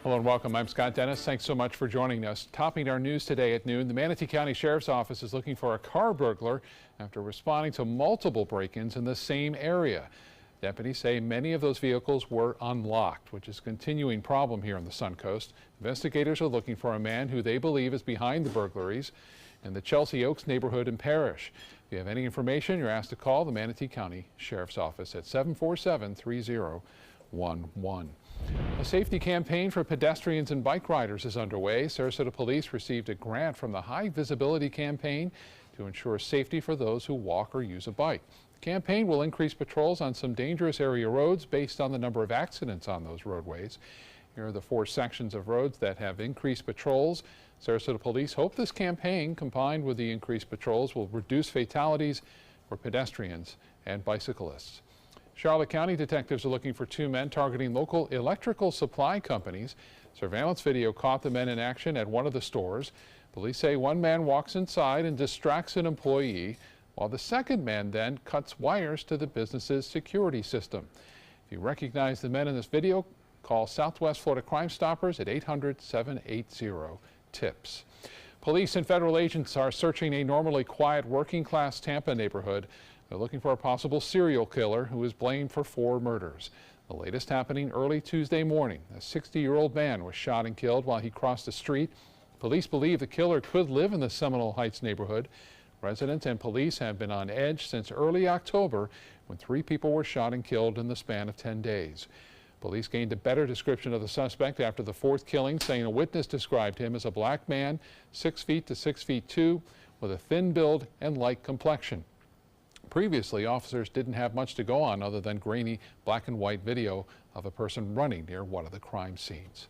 Hello and welcome. I'm Scott Dennis. Thanks so much for joining us. Topping our news today at noon, the Manatee County Sheriff's Office is looking for a car burglar after responding to multiple break-ins in the same area. Deputies say many of those vehicles were unlocked, which is a continuing problem here on the Suncoast. Investigators are looking for a man who they believe is behind the burglaries in the Chelsea Oaks neighborhood and parish. If you have any information, you're asked to call the Manatee County Sheriff's Office at 747-3011. A safety campaign for pedestrians and bike riders is underway. Sarasota Police received a grant from the High Visibility Campaign to ensure safety for those who walk or use a bike. The campaign will increase patrols on some dangerous area roads based on the number of accidents on those roadways. Here are the 4 sections of roads that have increased patrols. Sarasota Police hope this campaign, combined with the increased patrols, will reduce fatalities for pedestrians and bicyclists. Charlotte County detectives are looking for 2 men targeting local electrical supply companies. Surveillance video caught the men in action at one of the stores. Police say one man walks inside and distracts an employee, while the second man then cuts wires to the business's security system. If you recognize the men in this video, call Southwest Florida Crime Stoppers at 800-780-TIPS. Police and federal agents are searching a normally quiet working-class Tampa neighborhood. They're looking for a possible serial killer who is blamed for 4 murders. The latest happening early Tuesday morning. A 60-year-old man was shot and killed while he crossed the street. Police believe the killer could live in the Seminole Heights neighborhood. Residents and police have been on edge since early October when 3 people were shot and killed in the span of 10 days. Police gained a better description of the suspect after the 4th killing, saying a witness described him as a black man, 6 feet to 6 feet 2, with a thin build and light complexion. Previously, officers didn't have much to go on other than grainy black and white video of a person running near one of the crime scenes.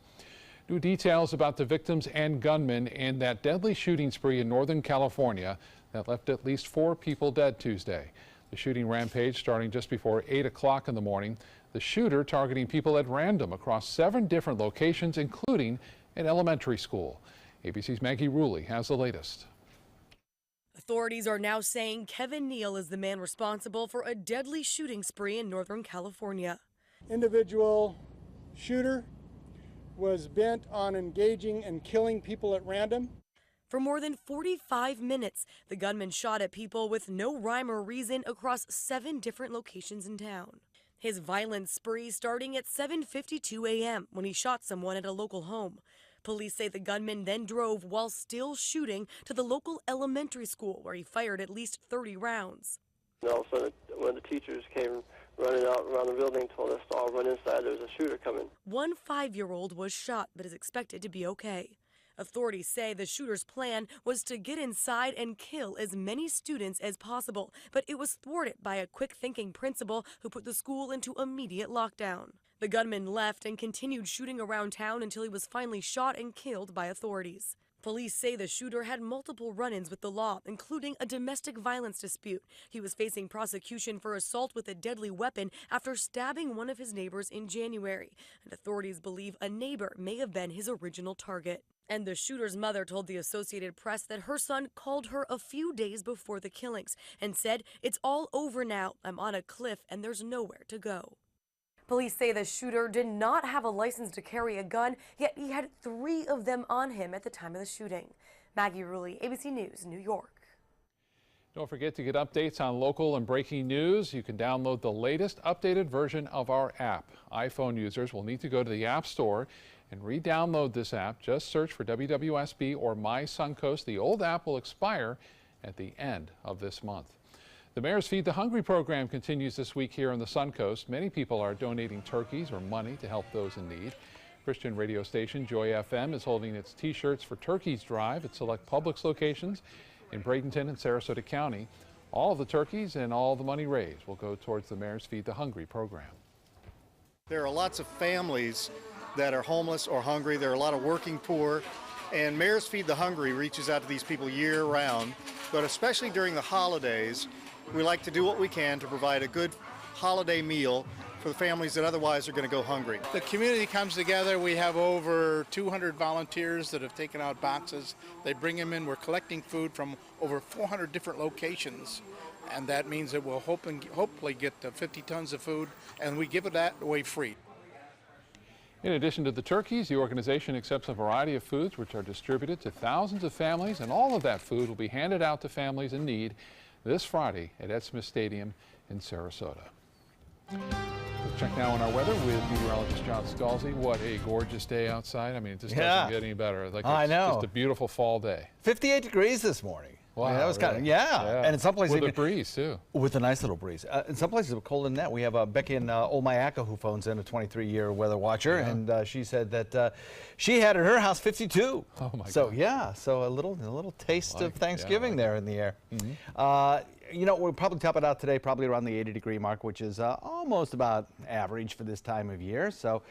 New details about the victims and gunmen in that deadly shooting spree in Northern California that left at least 4 people dead Tuesday. The shooting rampage starting just before 8 o'clock in the morning. The shooter targeting people at random across 7 different locations, including an elementary school. ABC's Maggie Rulli has the latest. Authorities are now saying Kevin Neal is the man responsible for a deadly shooting spree in Northern California. Individual shooter was bent on engaging and killing people at random. For more than 45 minutes, the gunman shot at people with no rhyme or reason across 7 different locations in town. His violent spree starting at 7:52 a.m. when he shot someone at a local home. Police say the gunman then drove while still shooting to the local elementary school where he fired at least 30 rounds. And all of a sudden, when the teachers came running out around the building, told us to all run inside, there was a shooter coming. One 5-year-old was shot but is expected to be okay. Authorities say the shooter's plan was to get inside and kill as many students as possible, but it was thwarted by a quick-thinking principal who put the school into immediate lockdown. The gunman left and continued shooting around town until he was finally shot and killed by authorities. Police say the shooter had multiple run-ins with the law, including a domestic violence dispute. He was facing prosecution for assault with a deadly weapon after stabbing one of his neighbors in January, and authorities believe a neighbor may have been his original target. And the shooter's mother told the Associated Press that her son called her a few days before the killings and said, "It's all over now. I'm on a cliff and there's nowhere to go." Police say the shooter did not have a license to carry a gun, yet he had 3 of them on him at the time of the shooting. Maggie Rulli, ABC News, New York. Don't forget to get updates on local and breaking news. You can download the latest updated version of our app. iPhone users will need to go to the App Store and re-download this app. Just search for WWSB or My Suncoast. The old app will expire at the end of this month. The Mayor's Feed the Hungry program continues this week here on the Suncoast. Many people are donating turkeys or money to help those in need. Christian radio station Joy FM is holding its T-shirts for Turkeys Drive at select Publix locations in Bradenton and Sarasota County. All of the turkeys and all the money raised will go towards the Mayor's Feed the Hungry program. There are lots of families that are homeless or hungry. There are a lot of working poor, and Mayor's Feed the Hungry reaches out to these people year-round, but especially during the holidays, we like to do what we can to provide a good holiday meal for the families that otherwise are going to go hungry. The community comes together. We have over 200 volunteers that have taken out boxes. They bring them in. We're collecting food from over 400 different locations, and that means that we'll hopefully get 50 tons of food, and we give it that away free. In addition to the turkeys, the organization accepts a variety of foods which are distributed to thousands of families, and all of that food will be handed out to families in need this Friday at Ed Smith Stadium in Sarasota. Let's check now on our weather with meteorologist John Scalzi. What a gorgeous day outside. I mean, it just doesn't get any better. Like, I know. Just a beautiful fall day. 58 degrees this morning. Wow, I mean, that was really? kind of, and in some places with a breeze too. With a nice little breeze. In some places, it's colder than that. We have Becky in Olmayaka who phones in, a 23-year weather watcher, and she said that she had at her house 52. Oh my So God. yeah, so a little taste of Thanksgiving there in the air. Mm-hmm. You know, we'll probably top it out today, probably around the 80-degree mark, which is almost about average for this time of year. So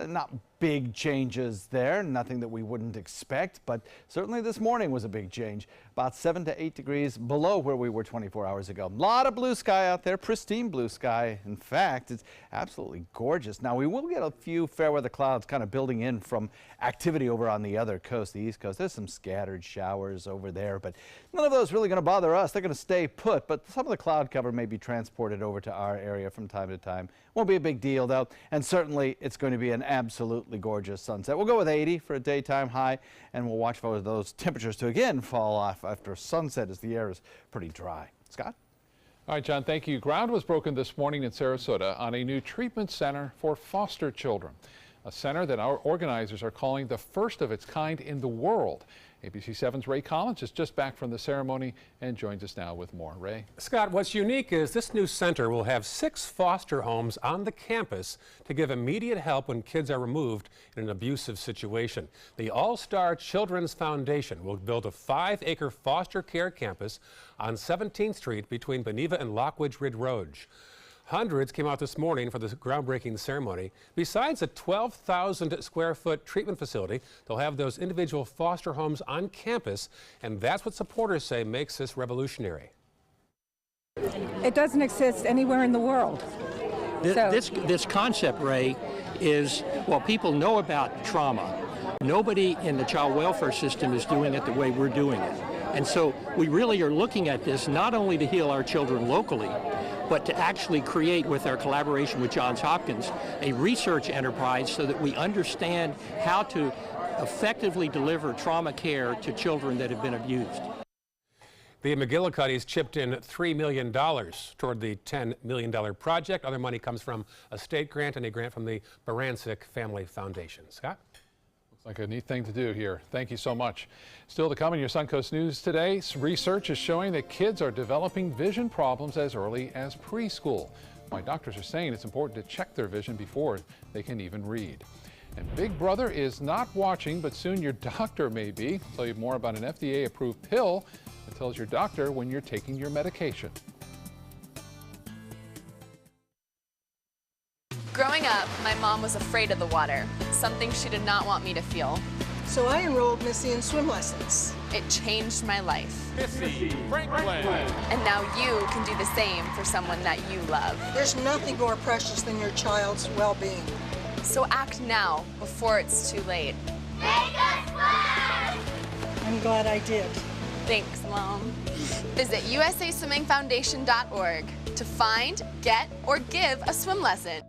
not big changes there, nothing that we wouldn't expect, but certainly this morning was a big change. About 7 to 8 degrees below where we were 24 hours ago. A lot of blue sky out there, pristine blue sky. In fact, it's absolutely gorgeous. Now, we will get a few fair weather clouds kind of building in from activity over on the other coast, the East Coast. There's some scattered showers over there, but none of those really going to bother us. They're going to stay put, but some of the cloud cover may be transported over to our area from time to time. Won't be a big deal, though, and certainly it's going to be an absolutely gorgeous sunset. We'll go with 80 for a daytime high, and we'll watch for those temperatures to again fall off after sunset as the air is pretty dry. Scott? All right, John, thank you. Ground was broken this morning in Sarasota on a new treatment center for foster children, a center that our organizers are calling the first of its kind in the world. ABC 7's Ray Collins is just back from the ceremony and joins us now with more. Ray? Scott, what's unique is this new center will have 6 foster homes on the campus to give immediate help when kids are removed in an abusive situation. The All-Star Children's Foundation will build a 5-acre foster care campus on 17th Street between Beneva and Lockwood Ridge Road. Hundreds came out this morning for the groundbreaking ceremony. Besides a 12,000 square foot treatment facility, they'll have those individual foster homes on campus, and that's what supporters say makes this revolutionary. It doesn't exist anywhere in the world. This concept, Ray, is, well, people know about trauma. Nobody in the child welfare system is doing it the way we're doing it. And so we really are looking at this not only to heal our children locally, but to actually create, with our collaboration with Johns Hopkins, a research enterprise so that we understand how to effectively deliver trauma care to children that have been abused. The McGillicuddy's chipped in $3 million toward the $10 million project. Other money comes from a state grant and a grant from the Barancik Family Foundation. Scott? Like a neat thing to do here. Thank you so much. Still to come in your Suncoast News today, research is showing that kids are developing vision problems as early as preschool. Why doctors are saying it's important to check their vision before they can even read. And Big Brother is not watching, but soon your doctor may be. I'll tell you more about an FDA-approved pill that tells your doctor when you're taking your medication. Growing up, my mom was afraid of the water, something she did not want me to feel. So I enrolled Missy in swim lessons. It changed my life. Missy Franklin. And now you can do the same for someone that you love. There's nothing more precious than your child's well-being. So act now, before it's too late. Make us swim! I'm glad I did. Thanks, Mom. Visit usaswimmingfoundation.org to find, get, or give a swim lesson.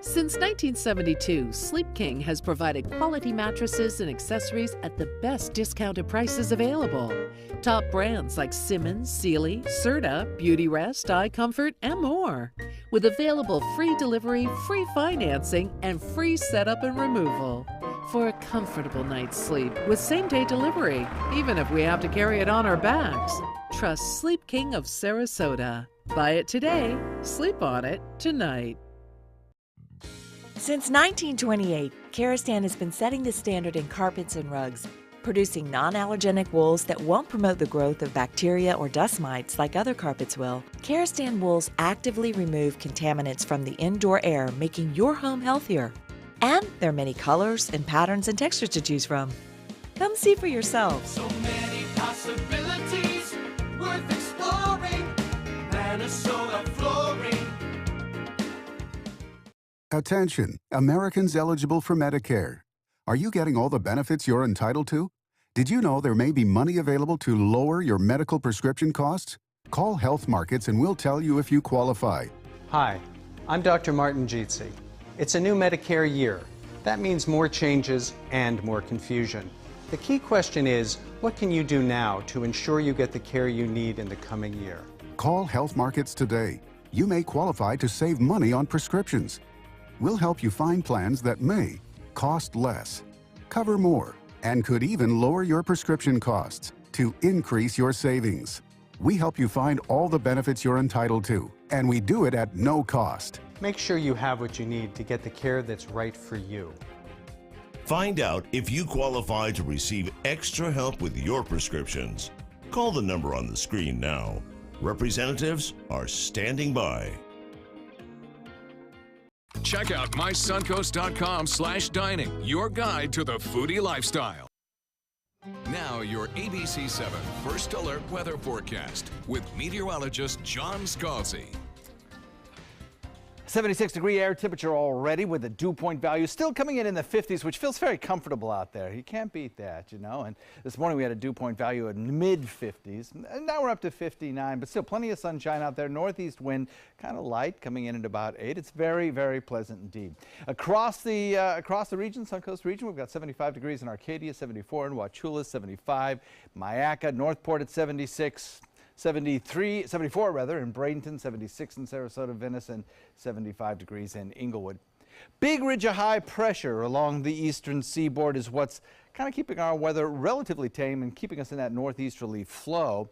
Since 1972, Sleep King has provided quality mattresses and accessories at the best discounted prices available. Top brands like Simmons, Sealy, Serta, Beautyrest, iComfort, and more. With available free delivery, free financing, and free setup and removal. For a comfortable night's sleep with same-day delivery, even if we have to carry it on our backs. Trust Sleep King of Sarasota. Buy it today, sleep on it tonight. Since 1928, Karastan has been setting the standard in carpets and rugs, producing non-allergenic wools that won't promote the growth of bacteria or dust mites like other carpets will. Karastan wools actively remove contaminants from the indoor air, making your home healthier. And there are many colors and patterns and textures to choose from. Come see for yourself. So many possibilities worth exploring. Minnesota Flooring. Attention, Americans eligible for Medicare. Are you getting all the benefits you're entitled to? Did you know there may be money available to lower your medical prescription costs? Call Health Markets and we'll tell you if you qualify. Hi, I'm Dr. Martin Jeetsi. It's a new Medicare year, That means more changes and more confusion. The key question is, what can you do now to ensure you get the care you need in the coming year? Call Health Markets today. You may qualify to save money on prescriptions. We'll help you find plans that may cost less, cover more, and could even lower your prescription costs to increase your savings. We help you find all the benefits you're entitled to, and we do it at no cost. Make sure you have what you need to get the care that's right for you. Find out if you qualify to receive extra help with your prescriptions. Call the number on the screen now. Representatives are standing by. Check out mysuncoast.com/dining, your guide to the foodie lifestyle. Now your ABC7 First Alert weather forecast with meteorologist John Scalzi. 76-degree air temperature already with the dew point value still coming in the 50s, which feels very comfortable out there. You can't beat that, you know. And this morning we had a dew point value in mid-50s. And now we're up to 59, but still plenty of sunshine out there. Northeast wind kind of light coming in at about 8. It's very, very pleasant indeed. Across the region, Suncoast region, we've got 75 degrees in Arcadia, 74 in Wauchula, 75, Mayaca, Northport at 76. 74 rather in Bradenton, 76 in Sarasota, Venice, and 75 degrees in Inglewood. Big ridge of high pressure along the eastern seaboard is what's kind of keeping our weather relatively tame and keeping us in that northeasterly flow.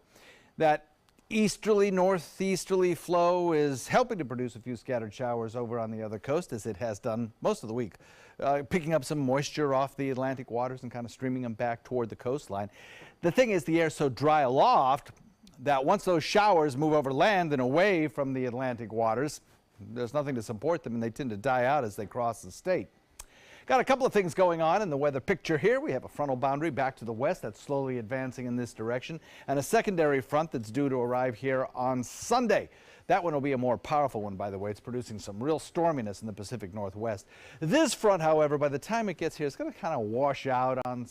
That easterly, northeasterly flow is helping to produce a few scattered showers over on the other coast, as it has done most of the week, picking up some moisture off the Atlantic waters and kind of streaming them back toward the coastline. The thing is, the air's so dry aloft that once those showers move over land and away from the Atlantic waters, there's nothing to support them, and they tend to die out as they cross the state. Got a couple of things going on in the weather picture here. We have a frontal boundary back to the west that's slowly advancing in this direction, and a secondary front that's due to arrive here on Sunday. That one will be a more powerful one, by the way. It's producing some real storminess in the Pacific Northwest. This front, however, by the time it gets here, it's going to kind of wash out on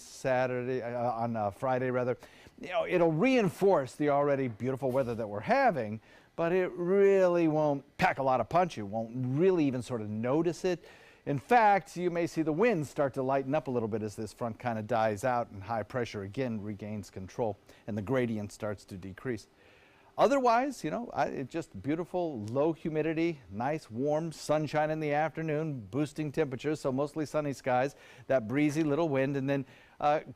Friday rather. You know, it'll reinforce the already beautiful weather that we're having, but it really won't pack a lot of punch. You won't really even sort of notice it. In fact, you may see the winds start to lighten up a little bit as this front kind of dies out and high pressure again regains control and the gradient starts to decrease. Otherwise, you know, it's just beautiful, low humidity, nice warm sunshine in the afternoon, boosting temperatures, so mostly sunny skies, that breezy little wind, and then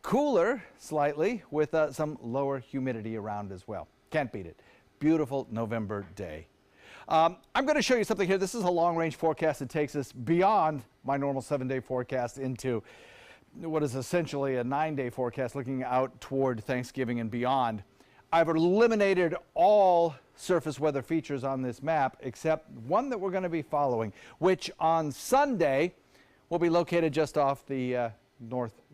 cooler slightly with some lower humidity around as well. Can't beat it. Beautiful November day. I'm going to show you something here. This is a long-range forecast that takes us beyond my normal 7-day forecast into what is essentially a 9-day forecast looking out toward Thanksgiving and beyond. I've eliminated all surface weather features on this map except one that we're going to be following, which on Sunday will be located just off the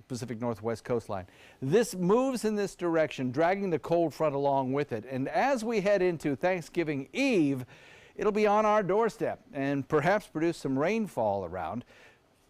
Pacific Northwest coastline. This moves in this direction, dragging the cold front along with it. And as we head into Thanksgiving Eve, it'll be on our doorstep and perhaps produce some rainfall around.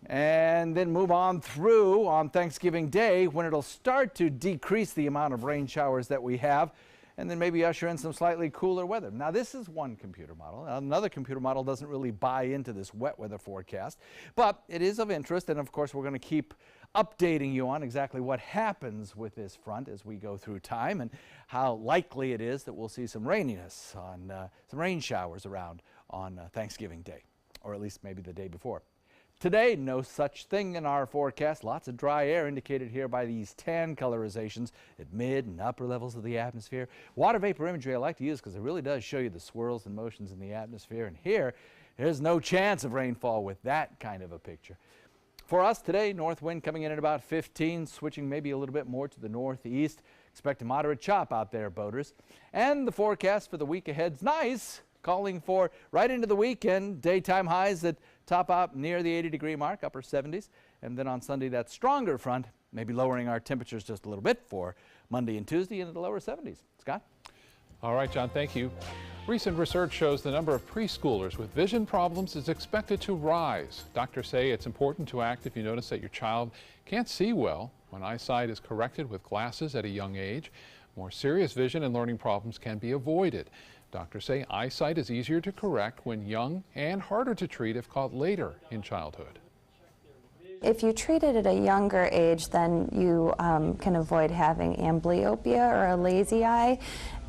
And then move on through on Thanksgiving Day when it'll start to decrease the amount of rain showers that we have, and then maybe usher in some slightly cooler weather. Now, this is one computer model. Another computer model doesn't really buy into this wet weather forecast, but it is of interest, and of course we're going to keep updating you on exactly what happens with this front as we go through time and how likely it is that we'll see some raininess on some rain showers around on Thanksgiving Day, or at least maybe the day before. Today, no such thing in our forecast. Lots of dry air indicated here by these tan colorizations at mid and upper levels of the atmosphere. Water vapor imagery I like to use because it really does show you the swirls and motions in the atmosphere. And here, there's no chance of rainfall with that kind of a picture. For us today, north wind coming in at about 15, switching maybe a little bit more to the northeast. Expect a moderate chop out there, boaters. And the forecast for the week ahead's nice, calling for right into the weekend, daytime highs that top out near the 80-degree mark, upper 70s. And then on Sunday, that stronger front, maybe lowering our temperatures just a little bit for Monday and Tuesday into the lower 70s. Scott? All right, John, thank you. Recent research shows the number of preschoolers with vision problems is expected to rise. Doctors say it's important to act if you notice that your child can't see well when eyesight is corrected with glasses at a young age. More serious vision and learning problems can be avoided. Doctors say eyesight is easier to correct when young and harder to treat if caught later in childhood. If you treat it at a younger age, then you can avoid having amblyopia or a lazy eye.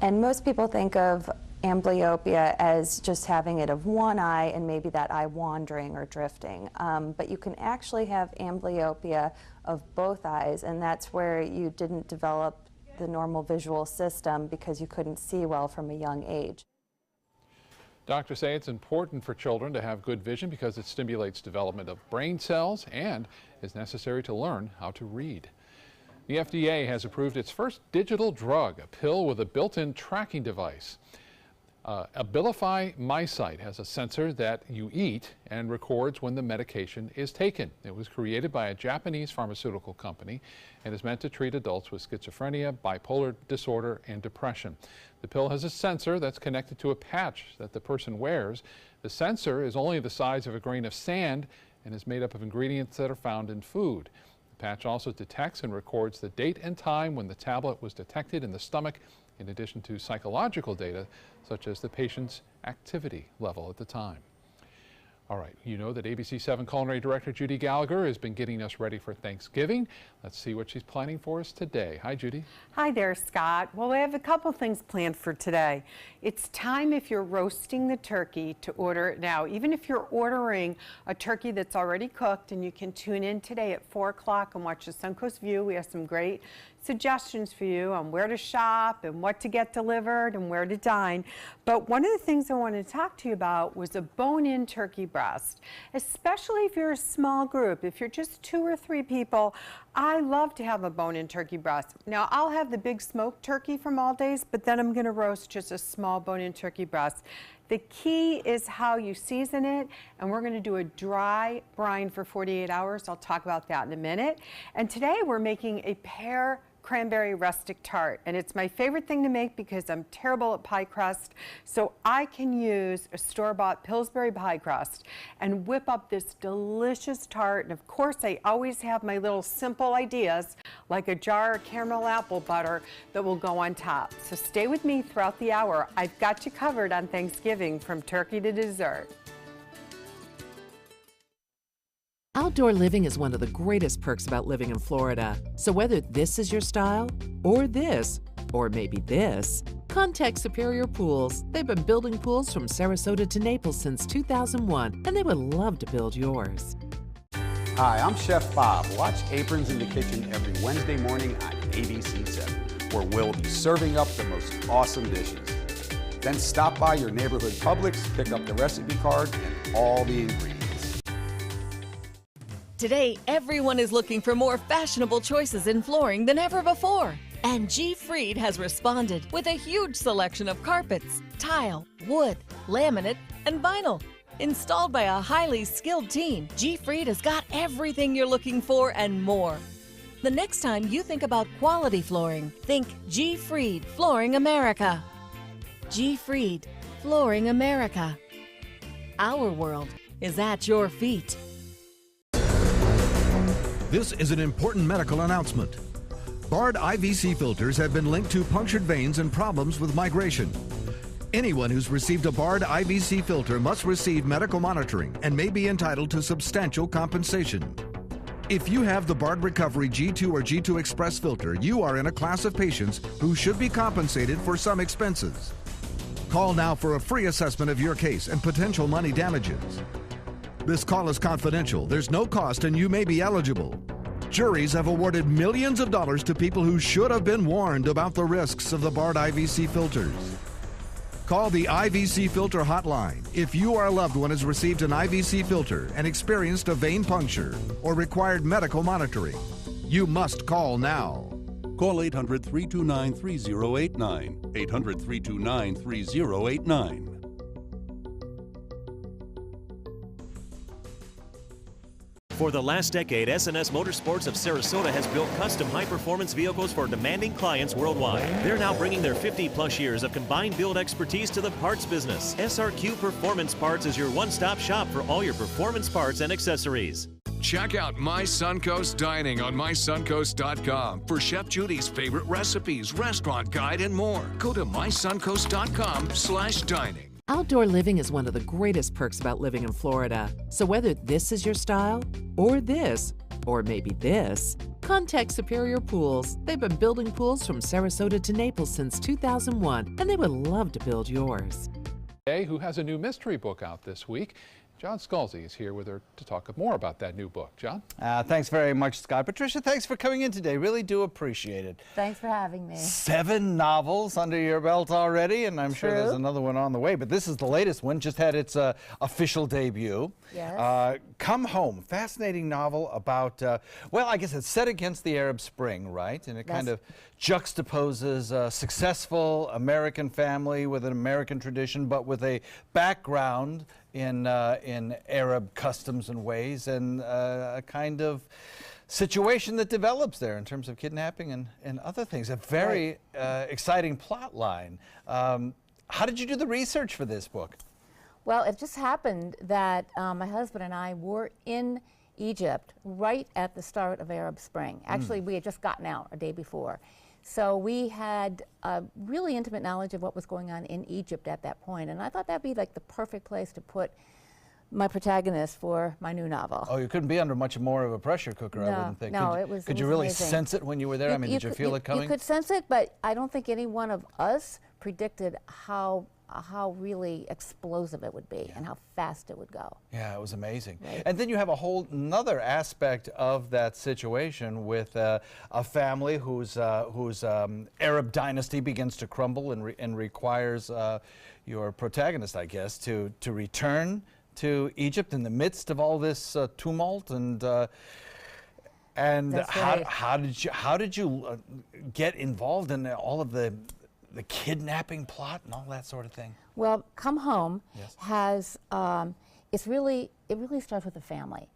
And most people think of amblyopia as just having it of one eye and maybe that eye wandering or drifting. But you can actually have amblyopia of both eyes, and that's where you didn't develop the normal visual system because you couldn't see well from a young age. Doctors say it's important for children to have good vision because it stimulates development of brain cells and is necessary to learn how to read. The FDA has approved its first digital drug, a pill with a built-in tracking device. Abilify MySight has a sensor that you eat and records when the medication is taken. It was created by a Japanese pharmaceutical company and is meant to treat adults with schizophrenia, bipolar disorder, and depression. The pill has a sensor that's connected to a patch that the person wears. The sensor is only the size of a grain of sand and is made up of ingredients that are found in food. The patch also detects and records the date and time when the tablet was detected in the stomach, in addition to psychological data such as the patient's activity level at the time. All right, you know that ABC 7 Culinary Director Judy Gallagher has been getting us ready for Thanksgiving. Let's see what she's planning for us today. Hi, Judy. Hi there, Scott. Well, we have a couple things planned for today. It's time, if you're roasting the turkey, to order it now. Even if you're ordering a turkey that's already cooked, and you can tune in today at 4 o'clock and watch the Suncoast View. We have some great suggestions for you on where to shop and what to get delivered and where to dine. But one of the things I wanted to talk to you about was a bone-in turkey breast, especially if you're a small group. If you're just 2 or 3 people, I love to have a bone-in turkey breast. Now, I'll have the big smoked turkey from All Days, but then I'm going to roast just a small bone-in turkey breast. The key is how you season it, and we're going to do a dry brine for 48 hours. I'll talk about that in a minute. And today we're making a pear cranberry rustic tart, and it's my favorite thing to make because I'm terrible at pie crust, so I can use a store-bought Pillsbury pie crust and whip up this delicious tart. And of course, I always have my little simple ideas like a jar of caramel apple butter that will go on top. So stay with me throughout the hour. I've got you covered on Thanksgiving from turkey to dessert. Outdoor living is one of the greatest perks about living in Florida. So whether this is your style, or this, or maybe this, contact Superior Pools. They've been building pools from Sarasota to Naples since 2001, and they would love to build yours. Hi, I'm Chef Bob. Watch Aprons in the Kitchen every Wednesday morning on ABC 7, where we'll be serving up the most awesome dishes. Then stop by your neighborhood Publix, pick up the recipe card and all the ingredients. Today, everyone is looking for more fashionable choices in flooring than ever before. And G. Fried has responded with a huge selection of carpets, tile, wood, laminate, and vinyl. Installed by a highly skilled team, G. Fried has got everything you're looking for and more. The next time you think about quality flooring, think G. Fried Flooring America. G. Fried Flooring America. Our world is at your feet. This is an important medical announcement. Bard IVC filters have been linked to punctured veins and problems with migration. Anyone who's received a Bard IVC filter must receive medical monitoring and may be entitled to substantial compensation. If you have the Bard Recovery G2 or G2 Express filter, you are in a class of patients who should be compensated for some expenses. Call now for a free assessment of your case and potential money damages. This call is confidential. There's no cost and you may be eligible. Juries have awarded millions of dollars to people who should have been warned about the risks of the Bard IVC filters. Call the IVC Filter Hotline if you or a loved one has received an IVC filter and experienced a vein puncture or required medical monitoring. You must call now. Call 800-329-3089. 800-329-3089. For the last decade, S&S Motorsports of Sarasota has built custom high-performance vehicles for demanding clients worldwide. They're now bringing their 50-plus years of combined build expertise to the parts business. SRQ Performance Parts is your one-stop shop for all your performance parts and accessories. Check out My Suncoast Dining on mysuncoast.com for Chef Judy's favorite recipes, restaurant guide, and more. Go to mysuncoast.com/dining. Outdoor living is one of the greatest perks about living in Florida. So whether this is your style, or this, or maybe this, contact Superior Pools. They've been building pools from Sarasota to Naples since 2001, and they would love to build yours. Who has a new mystery book out this week. John Scalzi is here with her to talk more about that new book. John? Thanks very much, Scott. Patricia, thanks for coming in today. Really do appreciate it. Thanks for having me. 7 novels under your belt already, and I'm sure there's True. another one on the way. But this is the latest one, just had its official debut. Yes. Come Home, fascinating novel about, well, I guess it's set against the Arab Spring, right? And it kind of juxtaposes a successful American family with an American tradition, but with a background in Arab customs and ways, and a kind of situation that develops there in terms of kidnapping and other things. A very exciting plot line. How did you do the research for this book? Well, it just happened that my husband and I were in Egypt right at the start of Arab Spring. Actually, we had just gotten out a day before. So we had a really intimate knowledge of what was going on in Egypt at that point, and I thought that'd be like the perfect place to put my protagonist for my new novel. Oh, you couldn't be under much more of a pressure cooker, I wouldn't think. No, Could you really sense it when you were there? I mean, did you feel it coming? You could sense it, but I don't think any one of us predicted how really explosive it would be and how fast it would go. Yeah, it was amazing. Right. And then you have a whole another aspect of that situation with a family whose Arab dynasty begins to crumble and requires your protagonist, I guess, to return to Egypt in the midst of all this tumult and how did you get involved in all of the kidnapping plot and all that sort of thing? Well, Come Home has it really starts with the family,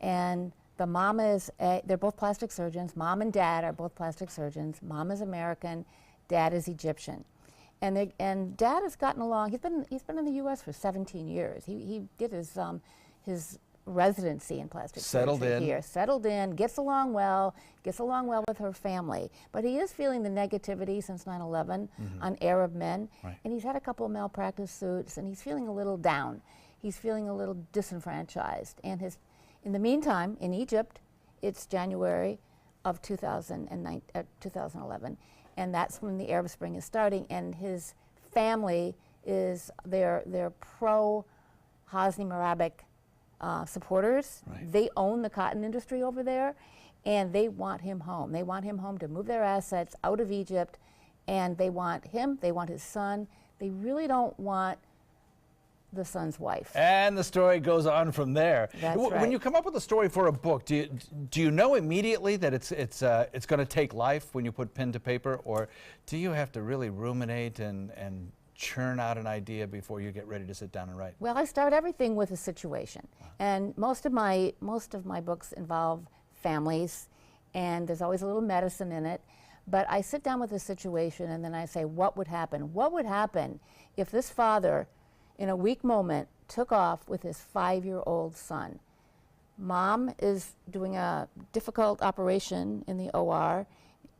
and the mom is they're both plastic surgeons. Mom and dad are both plastic surgeons. Mom is American, dad is Egyptian, and dad has gotten along. He's been in the U.S. for 17 years. He did his residency in plastic surgery here. Settled in, gets along well with her family. But he is feeling the negativity since 9/11 on Arab men. Right. And he's had a couple of malpractice suits, and he's feeling a little down. He's feeling a little disenfranchised. And in the meantime, in Egypt, it's January of 2011, and that's when the Arab Spring is starting. And his family is they're pro Hosni Mubarak supporters. Right. They own the cotton industry over there, and they want him home. They want him home to move their assets out of Egypt, and they want him, they want his son. They really don't want the son's wife. And the story goes on from there. That's right. When you come up with a story for a book, do you know immediately that it's going to take life when you put pen to paper, or do you have to really ruminate and churn out an idea before you get ready to sit down and write? Well, I start everything with a situation, and most of my books involve families, and there's always a little medicine in it. But I sit down with a situation, and then I say, what would happen? What would happen if this father, in a weak moment, took off with his 5-year-old son? Mom is doing a difficult operation in the OR,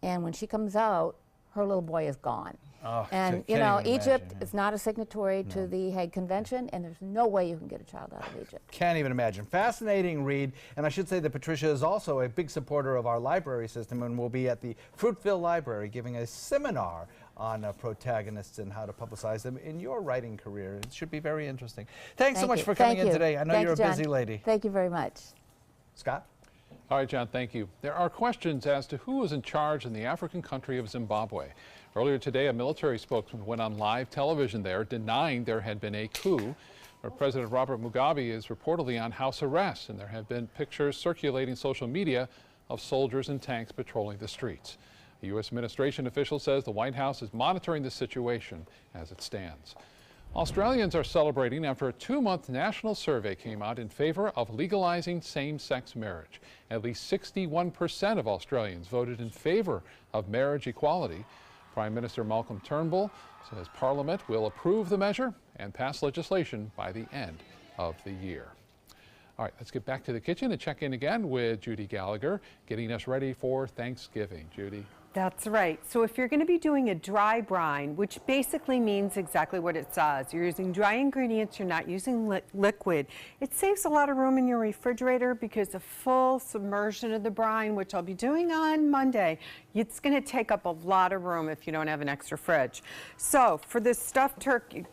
and when she comes out, her little boy is gone. Oh, and you know, Egypt is not a signatory to the Hague Convention, and there's no way you can get a child out of Egypt. Can't even imagine. Fascinating read. And I should say that Patricia is also a big supporter of our library system and will be at the Fruitville Library giving a seminar on protagonists and how to publicize them in your writing career. It should be very interesting. Thanks so much for coming in today. I know you're a busy lady. Thank you very much. Scott? All right, John, thank you. There are questions as to who is in charge in the African country of Zimbabwe. Earlier today, a military spokesman went on live television there denying there had been a coup, where President Robert Mugabe is reportedly on house arrest, and there have been pictures circulating social media of soldiers and tanks patrolling the streets. A U.S. administration official says the White House is monitoring the situation as it stands. Australians are celebrating after a 2-month national survey came out in favor of legalizing same-sex marriage. At least 61% of Australians voted in favor of marriage equality. Prime Minister Malcolm Turnbull says Parliament will approve the measure and pass legislation by the end of the year. All right, let's get back to the kitchen and check in again with Judy Gallagher, getting us ready for Thanksgiving. Judy. That's right. So if you're going to be doing a dry brine, which basically means exactly what it says, you're using dry ingredients, you're not using liquid, it saves a lot of room in your refrigerator because a full submersion of the brine, which I'll be doing on Monday, it's going to take up a lot of room if you don't have an extra fridge. So for this stuffed turkey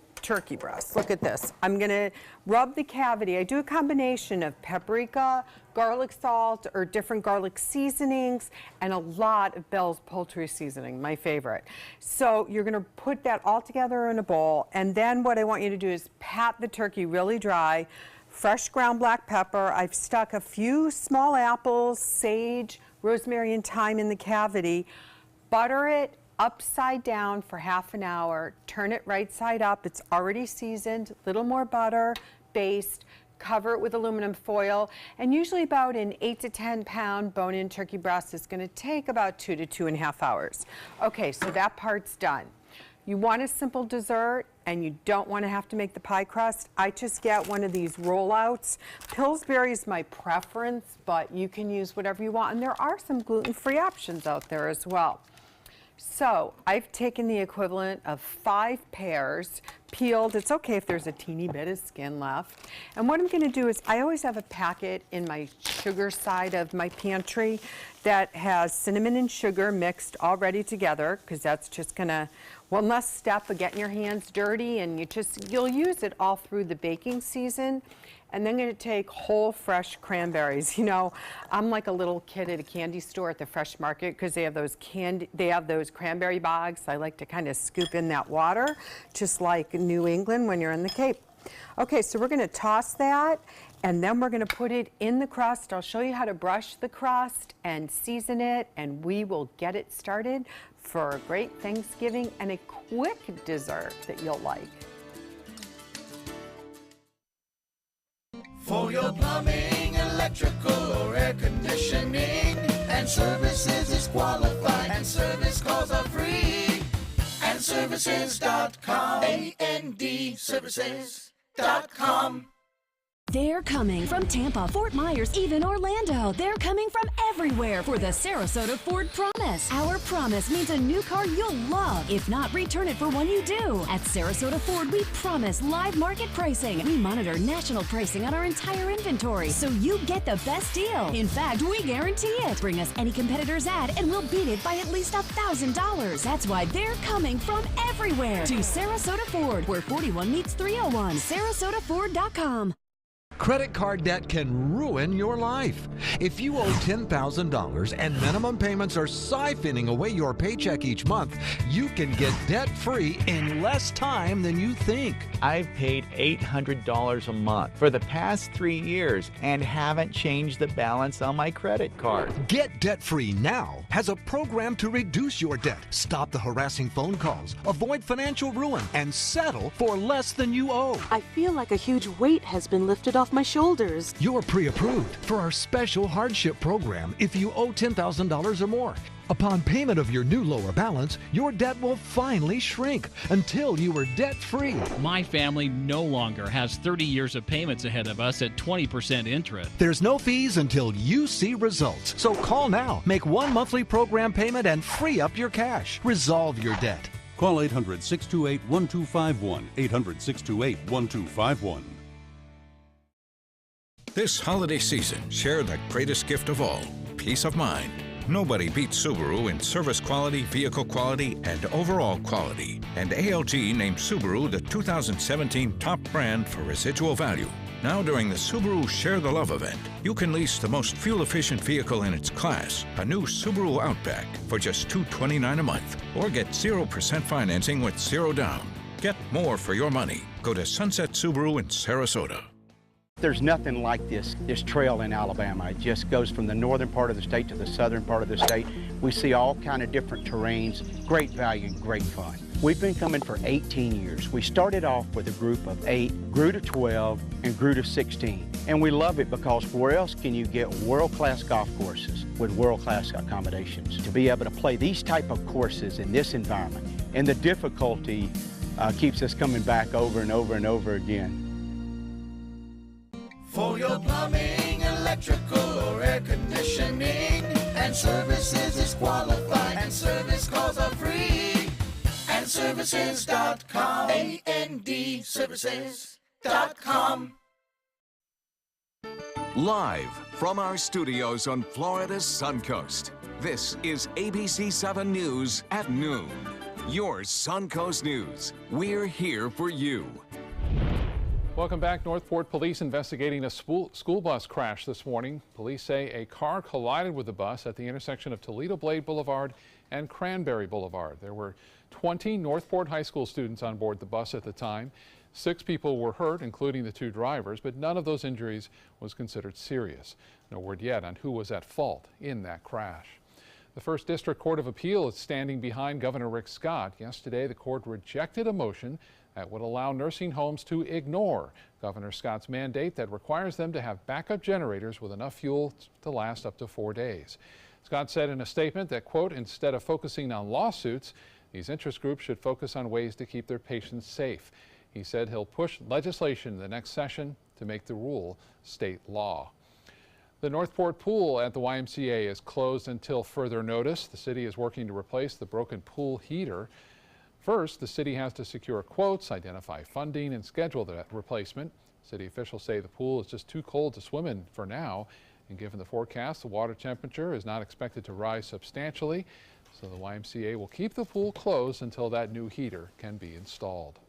breast, look at this. I'm going to rub the cavity. I do a combination of paprika, garlic salt, or different garlic seasonings, and a lot of Bell's poultry seasoning, my favorite. So you're going to put that all together in a bowl, and then what I want you to do is pat the turkey really dry. Fresh ground black pepper. I've stuck a few small apples, sage, rosemary, and thyme in the cavity. Butter it upside down for half an hour. Turn it right side up. It's already seasoned. Little more butter, baste. Cover it with aluminum foil, and usually about an 8 to 10 pound bone-in turkey breast is going to take about 2 to 2.5 hours. Okay, so that part's done. You want a simple dessert and you don't want to have to make the pie crust. I just get one of these rollouts. Pillsbury is my preference, but you can use whatever you want, and there are some gluten-free options out there as well. So I've taken the equivalent of 5 pears, peeled. It's okay if there's a teeny bit of skin left. And what I'm going to do is I always have a packet in my sugar side of my pantry that has cinnamon and sugar mixed already together, because that's just going to, one less step of getting your hands dirty, and you'll use it all through the baking season. And then I'm going to take whole fresh cranberries. You know, I'm like a little kid at a candy store at the fresh market because they have those cranberry bogs. I like to kind of scoop in that water, just like New England when you're in the Cape. Okay, so we're going to toss that, and then we're going to put it in the crust. I'll show you how to brush the crust and season it, and we will get it started for a great Thanksgiving and a quick dessert that you'll like. For your plumbing, electrical, or air conditioning, and services is qualified, and service calls are free. AndServices.com, AndServices.com. They're coming from Tampa, Fort Myers, even Orlando. They're coming from everywhere for the Sarasota Ford Promise. Our promise means a new car you'll love. If not, return it for one you do. At Sarasota Ford, we promise live market pricing. We monitor national pricing on our entire inventory, so you get the best deal. In fact, we guarantee it. Bring us any competitor's ad, and we'll beat it by at least $1,000. That's why they're coming from everywhere to Sarasota Ford, where 41 meets 301. SarasotaFord.com. Credit card debt can ruin your life. If you owe $10,000 and minimum payments are siphoning away your paycheck each month, you can get debt-free in less time than you think. I've paid $800 a month for the past 3 years and haven't changed the balance on my credit card. Get Debt-Free Now has a program to reduce your debt, stop the harassing phone calls, avoid financial ruin, and settle for less than you owe. I feel like a huge weight has been lifted off my shoulders. You're pre-approved for our special hardship program if you owe $10,000 or more. Upon payment of your new lower balance, your debt will finally shrink until you are debt-free. My family no longer has 30 years of payments ahead of us at 20% interest. There's no fees until you see results. So call now, make one monthly program payment, and free up your cash. Resolve your debt. Call 800-628-1251, 800-628-1251. This holiday season, share the greatest gift of all, peace of mind. Nobody beats Subaru in service quality, vehicle quality, and overall quality. And ALG named Subaru the 2017 top brand for residual value. Now during the Subaru Share the Love event, you can lease the most fuel-efficient vehicle in its class, a new Subaru Outback, for just $229 a month. Or get 0% financing with zero down. Get more for your money. Go to Sunset Subaru in Sarasota. There's nothing like this trail in Alabama. It just goes from the northern part of the state to the southern part of the state. We see all kind of different terrains, great value, great fun. We've been coming for 18 years. We started off with a group of 8, grew to 12, and grew to 16. And we love it because where else can you get world-class golf courses with world-class accommodations? To be able to play these type of courses in this environment, and the difficulty keeps us coming back over and over and over again. For your plumbing, electrical, or air conditioning, and services is qualified, and AndServices.com. AndServices.com. Live from our studios on Florida's Suncoast, this is ABC 7 News at noon. Your Suncoast News. We're here for you. Welcome back. Northport police investigating a school bus crash this morning. Police say a car collided with the bus at the intersection of Toledo Blade Boulevard and Cranberry Boulevard. There were 20 Northport High School students on board the bus at the time. 6 people were hurt, including the 2 drivers, but none of those injuries was considered serious. No word yet on who was at fault in that crash. The First District Court of Appeal is standing behind Governor Rick Scott. Yesterday, the court rejected a motion that would allow nursing homes to ignore Governor Scott's mandate that requires them to have backup generators with enough fuel to last up to 4 days. Scott said in a statement that, quote, instead of focusing on lawsuits, these interest groups should focus on ways to keep their patients safe. He said he'll push legislation in the next session to make the rule state law. The Northport pool at the YMCA is closed until further notice. The city is working to replace the broken pool heater. First, the city has to secure quotes, identify funding, and schedule that replacement. City officials say the pool is just too cold to swim in for now, and given the forecast, the water temperature is not expected to rise substantially, so the YMCA will keep the pool closed until that new heater can be installed.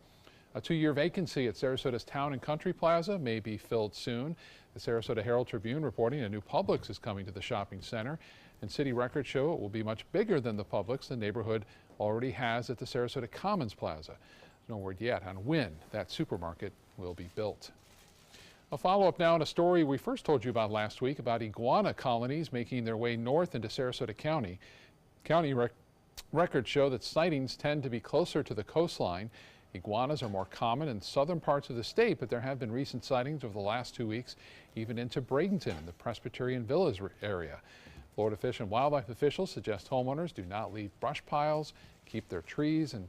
A 2-year vacancy at Sarasota's Town and Country Plaza may be filled soon. The Sarasota Herald Tribune reporting a new Publix is coming to the shopping center, and city records show it will be much bigger than the Publix the neighborhood already has at the Sarasota Commons Plaza. There's no word yet on when that supermarket will be built. A follow-up now on a story we first told you about last week about iguana colonies making their way north into Sarasota County. Records show that sightings tend to be closer to the coastline. Iguanas are more common in southern parts of the state, but there have been recent sightings over the last 2 weeks, even into Bradenton in the Presbyterian Villas area. Florida Fish and Wildlife officials suggest homeowners do not leave brush piles, keep their trees and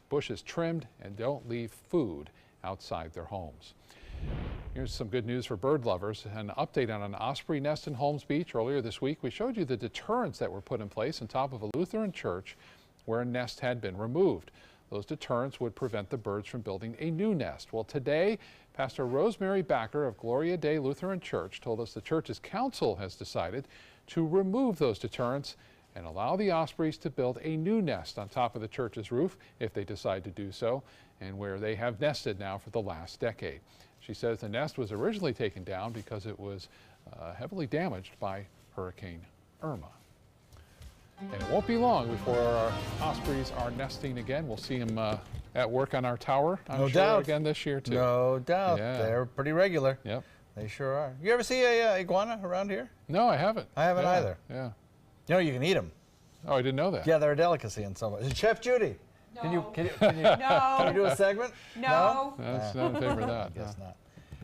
bushes trimmed, and don't leave food outside their homes. Here's some good news for bird lovers. An update on an osprey nest in Holmes Beach. Earlier this week, we showed you the deterrents that were put in place on top of a Lutheran church where a nest had been removed. Those deterrents would prevent the birds from building a new nest. Well, today, Pastor Rosemary Backer of Gloria Dei Lutheran Church told us the church's council has decided to remove those deterrents and allow the ospreys to build a new nest on top of the church's roof if they decide to do so, and where they have nested now for the last decade. She says the nest was originally taken down because it was heavily damaged by Hurricane Irma. And it won't be long before our ospreys are nesting again. We'll see them at work on our tower, I'm No sure, doubt. again this year, too. No doubt. Yeah. They're pretty regular. Yep. They sure are. You ever see a iguana around here? No, I haven't. I haven't Yeah, either. Yeah. You know, you can eat them. Oh, I didn't know that. Yeah, they're a delicacy in some ways. Chef Judy, can you No. can you do a segment? No. That's not in favor of that. Guess no. not.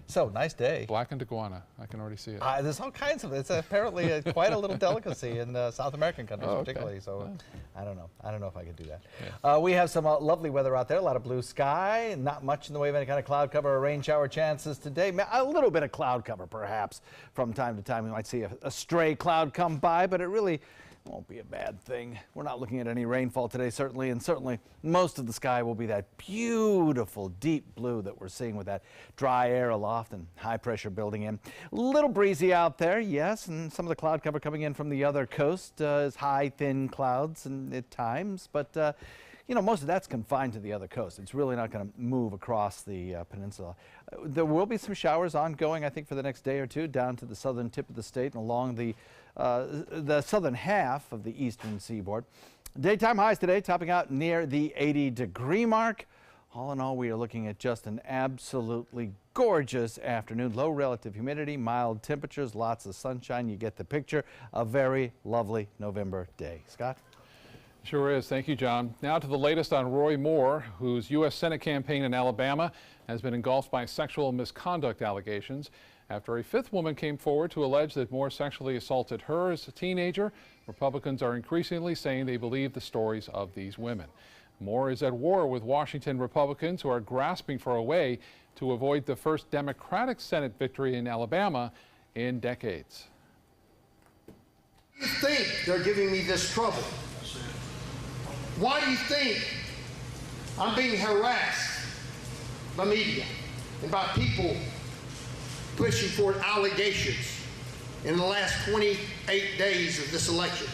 So, nice day. Blackened iguana. I can already see it. There's all kinds of it. It's apparently quite a little delicacy in South American countries, Oh, okay. particularly. So, I don't know. I don't know if I could do that. We have some lovely weather out there. A lot of blue sky. Not much in the way of any kind of cloud cover or rain shower chances today. A little bit of cloud cover, perhaps. From time to time, we might see a stray cloud come by, but it really won't be a bad thing. We're not looking at any rainfall today, certainly, and certainly most of the sky will be that beautiful deep blue that we're seeing with that dry air aloft and high pressure building in. A little breezy out there, yes, and some of the cloud cover coming in from the other coast is high, thin clouds and at times, but you know, most of that's confined to the other coast. It's really not going to move across the peninsula. There will be some showers ongoing, I think, for the next day or two down to the southern tip of the state and along the southern half of the eastern seaboard. Daytime highs today topping out near the 80-degree mark. All in all, we are looking at just an absolutely gorgeous afternoon. Low relative humidity, mild temperatures, lots of sunshine. You get the picture. A very lovely November day. Scott? Sure is. Thank you, John. Now to the latest on Roy Moore, whose U.S. Senate campaign in Alabama has been engulfed by sexual misconduct allegations after a fifth woman came forward to allege that Moore sexually assaulted her as a teenager. Republicans are increasingly saying they believe the stories of these women. Moore is at war with Washington Republicans who are grasping for a way to avoid the first Democratic Senate victory in Alabama in decades. You think they're giving me this trouble? Why do you think I'm being harassed by media and by people pushing forward allegations in the last 28 days of this election.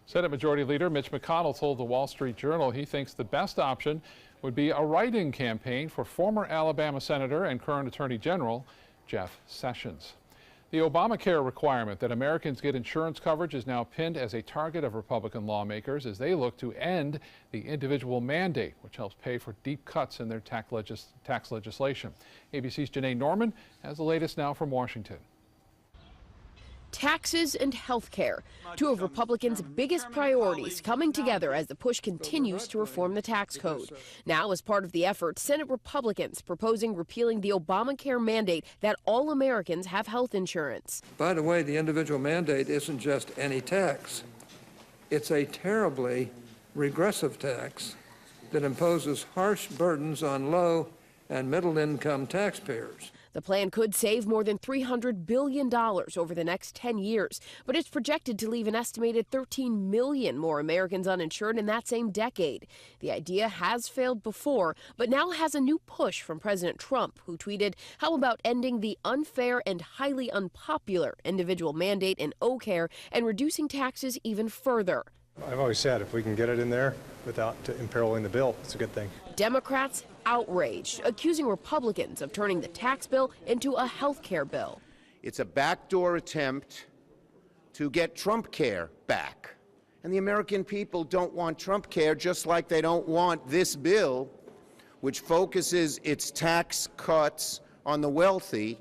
Senate Majority Leader Mitch McConnell told the Wall Street Journal he thinks the best option would be a write-in campaign for former Alabama Senator and current Attorney General Jeff Sessions. The Obamacare requirement that Americans get insurance coverage is now pinned as a target of Republican lawmakers as they look to end the individual mandate, which helps pay for deep cuts in their tax legislation. ABC's Janae Norman has the latest now from Washington. Taxes and health care, two of Republicans' biggest priorities coming together as the push continues to reform the tax code. Now, as part of the effort, Senate Republicans proposing repealing the Obamacare mandate that all Americans have health insurance. By the way, the individual mandate isn't just any tax. It's a terribly regressive tax that imposes harsh burdens on low and middle-income taxpayers. The plan could save more than $300 billion over the next 10 years, but it's projected to leave an estimated 13 million more Americans uninsured in that same decade. The idea has failed before, but now has a new push from President Trump, who tweeted, "How about ending the unfair and highly unpopular individual mandate in Obamacare and reducing taxes even further?" I've always said if we can get it in there without imperiling the bill, it's a good thing. Democrats outraged, accusing Republicans of turning the tax bill into a health care bill. It's a backdoor attempt to get Trump care back. And the American people don't want Trump care, just like they don't want this bill, which focuses its tax cuts on the wealthy.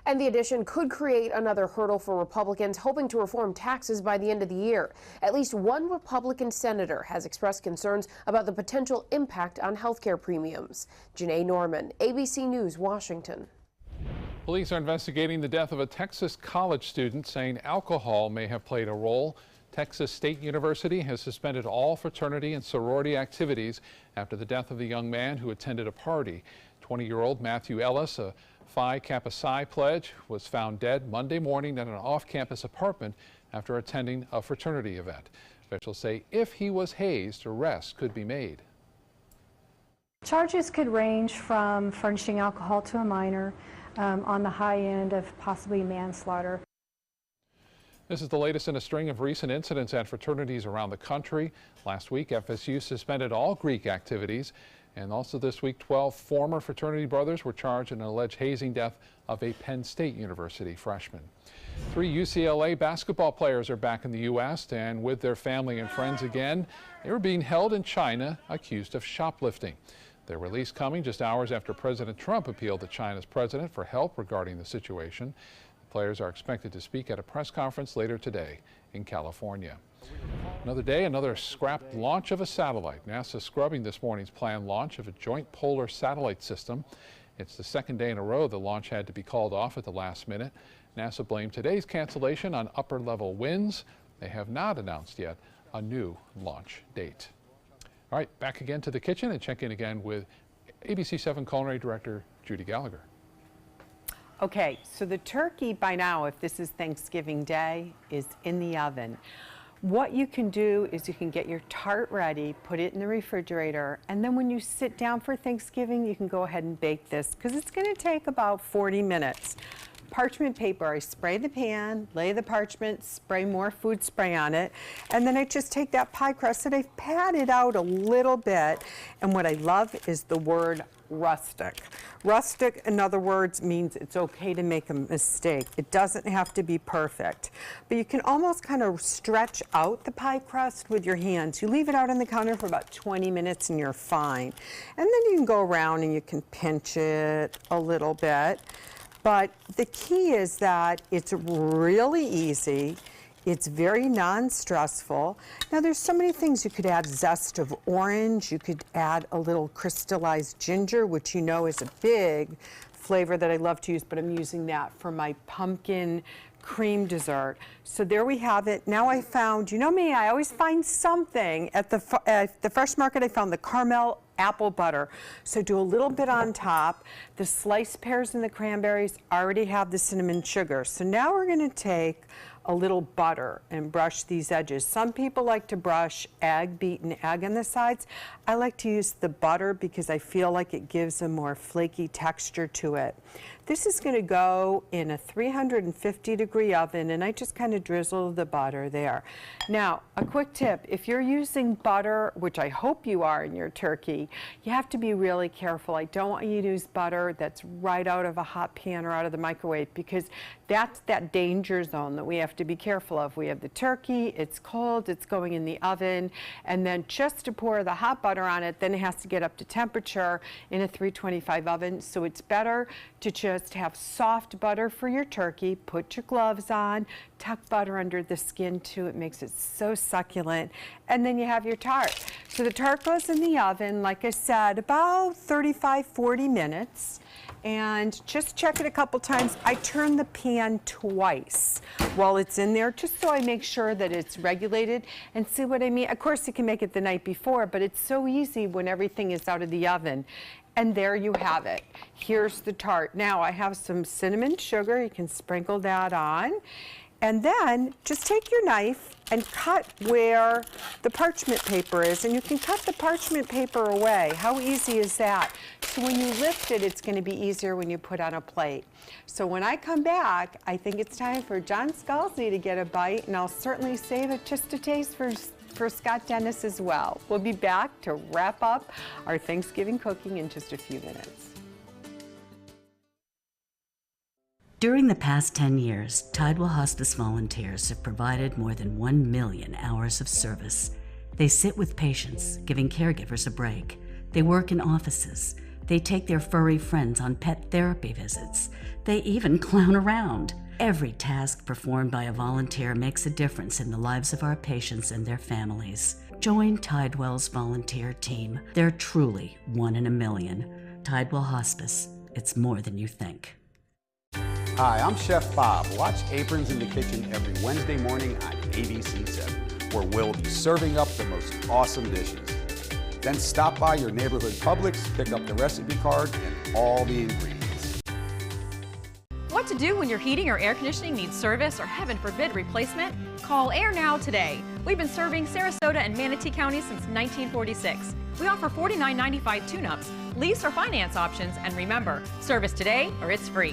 And the addition could create another hurdle for Republicans hoping to reform taxes by the end of the year. At least one Republican senator has expressed concerns about the potential impact on health care premiums. Janae Norman, ABC News, Washington. Police are investigating the death of a Texas college student, saying alcohol may have played a role. Texas State University has suspended all fraternity and sorority activities after the death of the young man who attended a party. 20-year-old Matthew Ellis, a Phi Kappa Psi pledge, was found dead Monday morning at an off-campus apartment after attending a fraternity event. Officials say if he was hazed, arrests could be made. Charges could range from furnishing alcohol to a minor, on the high end of possibly manslaughter. This is the latest in a string of recent incidents at fraternities around the country. Last week, FSU suspended all Greek activities. And also this week, 12 former fraternity brothers were charged in an alleged hazing death of a Penn State University freshman. 3 UCLA basketball players are back in the U.S. and with their family and friends again. They were being held in China, accused of shoplifting. Their release coming just hours after President Trump appealed to China's president for help regarding the situation. The players are expected to speak at a press conference later today in California. Another day, another scrapped launch of a satellite. NASA scrubbing this morning's planned launch of a joint polar satellite system. It's the second day in a row the launch had to be called off at the last minute. NASA blamed today's cancellation on upper-level winds. They have not announced yet a new launch date. All right, back again to the kitchen and check in again with ABC 7 Culinary Director Judy Gallagher. Okay, so the turkey by now, if this is Thanksgiving Day, is in the oven. What you can do is you can get your tart ready, put it in the refrigerator, and then when you sit down for Thanksgiving, you can go ahead and bake this because it's going to take about 40 minutes. Parchment paper, I spray the pan, lay the parchment, spray more food spray on it, and then I just take that pie crust that I've patted out a little bit, and what I love is the word rustic. Rustic, in other words, means it's okay to make a mistake. It doesn't have to be perfect. But you can almost kind of stretch out the pie crust with your hands. You leave it out on the counter for about 20 minutes and you're fine. And then you can go around and you can pinch it a little bit. But the key is that it's really easy. It's very non-stressful. Now there's so many things. You could add zest of orange. You could add a little crystallized ginger, which you know is a big flavor that I love to use, but I'm using that for my pumpkin cream dessert. So there we have it. Now I found, you know me, I always find something. At the Fresh Market, I found the caramel apple butter. So do a little bit on top. The sliced pears and the cranberries already have the cinnamon sugar. So now we're going to take a little butter and brush these edges. Some people like to brush beaten egg on the sides. I like to use the butter because I feel like it gives a more flaky texture to it. This is going to go in a 350-degree oven, and I just kind of drizzle the butter there. Now, a quick tip, if you're using butter, which I hope you are in your turkey, you have to be really careful. I don't want you to use butter that's right out of a hot pan or out of the microwave, because that's that danger zone that we have to be careful of. We have the turkey, it's cold, it's going in the oven, and then just to pour the hot butter on it, then it has to get up to temperature in a 325 oven. So it's better to just have soft butter for your turkey. Put your gloves on, tuck butter under the skin too. It makes it so succulent. And then you have your tart. So the tart goes in the oven, like I said, about 35-40 minutes. And just check it a couple times. I turn the pan twice while it's in there, just so I make sure that it's regulated. And see what I mean? Of course, you can make it the night before, but it's so easy when everything is out of the oven. And there you have it. Here's the tart. Now I have some cinnamon sugar. You can sprinkle that on. And then just take your knife and cut where the parchment paper is. And you can cut the parchment paper away. How easy is that? So when you lift it, it's going to be easier when you put on a plate. So when I come back, I think it's time for John Scalzi to get a bite. And I'll certainly save it just a taste for Scott Dennis as well. We'll be back to wrap up our Thanksgiving cooking in just a few minutes. During the past 10 years, Tidewell Hospice volunteers have provided more than 1 million hours of service. They sit with patients, giving caregivers a break. They work in offices. They take their furry friends on pet therapy visits. They even clown around. Every task performed by a volunteer makes a difference in the lives of our patients and their families. Join Tidewell's volunteer team. They're truly 1 in a million. Tidewell Hospice. It's more than you think. Hi, I'm Chef Bob. Watch Aprons in the Kitchen every Wednesday morning on ABC7, where we'll be serving up the most awesome dishes. Then stop by your neighborhood Publix, pick up the recipe card and all the ingredients. What to do when your heating or air conditioning needs service or, heaven forbid, replacement? Call Air Now today. We've been serving Sarasota and Manatee County since 1946. We offer $49.95 tune-ups, lease or finance options, and remember, service today or it's free.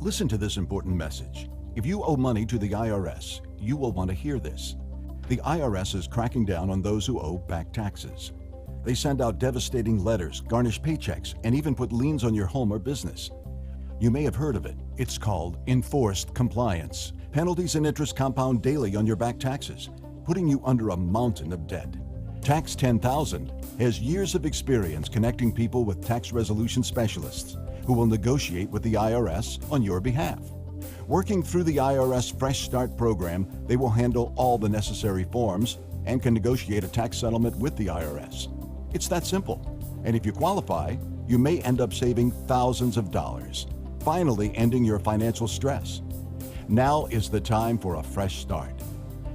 Listen to this important message. If you owe money to the IRS, you will want to hear this. The IRS is cracking down on those who owe back taxes. They send out devastating letters, garnish paychecks, and even put liens on your home or business. You may have heard of it. It's called enforced compliance. Penalties and interest compound daily on your back taxes, putting you under a mountain of debt. Tax 10,000 has years of experience connecting people with tax resolution specialists who will negotiate with the IRS on your behalf. Working through the IRS Fresh Start program, they will handle all the necessary forms and can negotiate a tax settlement with the IRS. It's that simple. And if you qualify, you may end up saving thousands of dollars, finally ending your financial stress. Now is the time for a fresh start.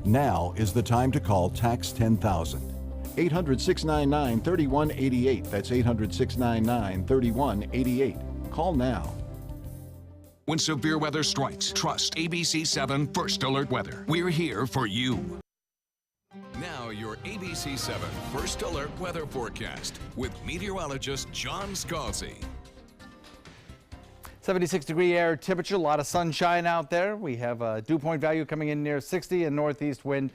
Now is the time to call Tax 10,000. 800-699-3188. That's 800-699-3188. Call now. When severe weather strikes, trust ABC7 First Alert Weather. We're here for you. Now your ABC7 First Alert Weather Forecast with meteorologist John Scalzi. 76-degree air temperature, a lot of sunshine out there. We have a dew point value coming in near 60 and northeast wind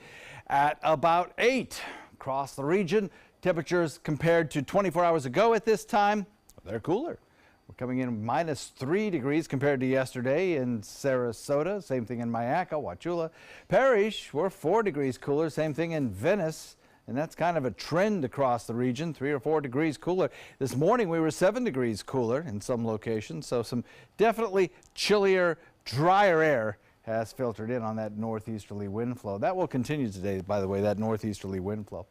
at about 8. Across the region, temperatures compared to 24 hours ago at this time, they're cooler. We're coming in -3 degrees compared to yesterday in Sarasota. Same thing in Myakka, Wauchula. Parrish, we're 4 degrees cooler. Same thing in Venice. And that's kind of a trend across the region, 3 or 4 degrees cooler. This morning we were 7 degrees cooler in some locations. So some definitely chillier, drier air has filtered in on that northeasterly wind flow. That will continue today, by the way, that northeasterly wind flow.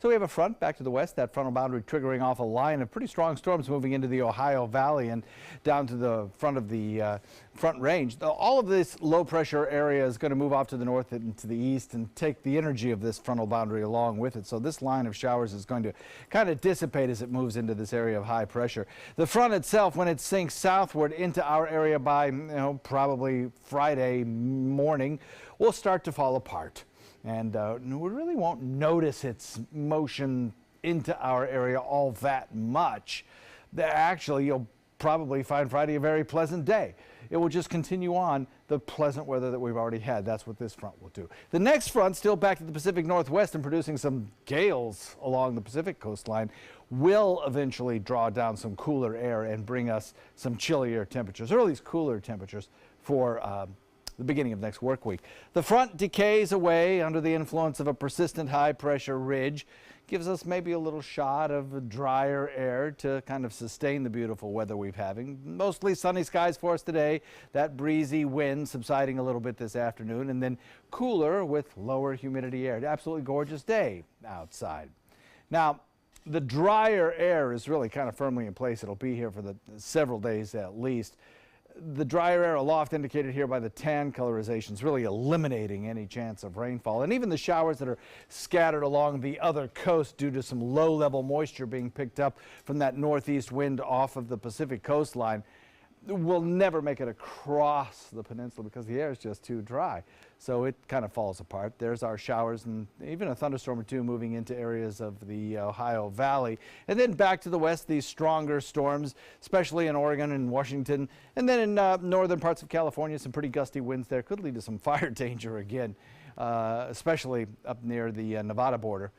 So we have a front back to the west, that frontal boundary triggering off a line of pretty strong storms moving into the Ohio Valley and down to the front of the Front Range. All of this low pressure area is going to move off to the north and to the east and take the energy of this frontal boundary along with it. So this line of showers is going to kind of dissipate as it moves into this area of high pressure. The front itself, when it sinks southward into our area by probably Friday morning, will start to fall apart. And we really won't notice its motion into our area all that much. Actually, you'll probably find Friday a very pleasant day. It will just continue on the pleasant weather that we've already had. That's what this front will do. The next front, still back to the Pacific Northwest and producing some gales along the Pacific coastline, will eventually draw down some cooler air and bring us some chillier temperatures, or at least cooler temperatures for the beginning of next work week. The front decays away under the influence of a persistent high pressure ridge, gives us maybe a little shot of drier air to kind of sustain the beautiful weather we're having. Mostly sunny skies for us today, that breezy wind subsiding a little bit this afternoon, and then cooler with lower humidity air. Absolutely gorgeous day outside. Now, the drier air is really kind of firmly in place. It'll be here for the several days at least. The drier air aloft indicated here by the tan colorization is really eliminating any chance of rainfall. And even the showers that are scattered along the other coast due to some low-level moisture being picked up from that northeast wind off of the Pacific coastline will never make it across the peninsula because the air is just too dry. So it kind of falls apart. There's our showers and even a thunderstorm or two moving into areas of the Ohio Valley. And then back to the west, these stronger storms, especially in Oregon and Washington. And then in northern parts of California, some pretty gusty winds there could lead to some fire danger again, especially up near the Nevada border.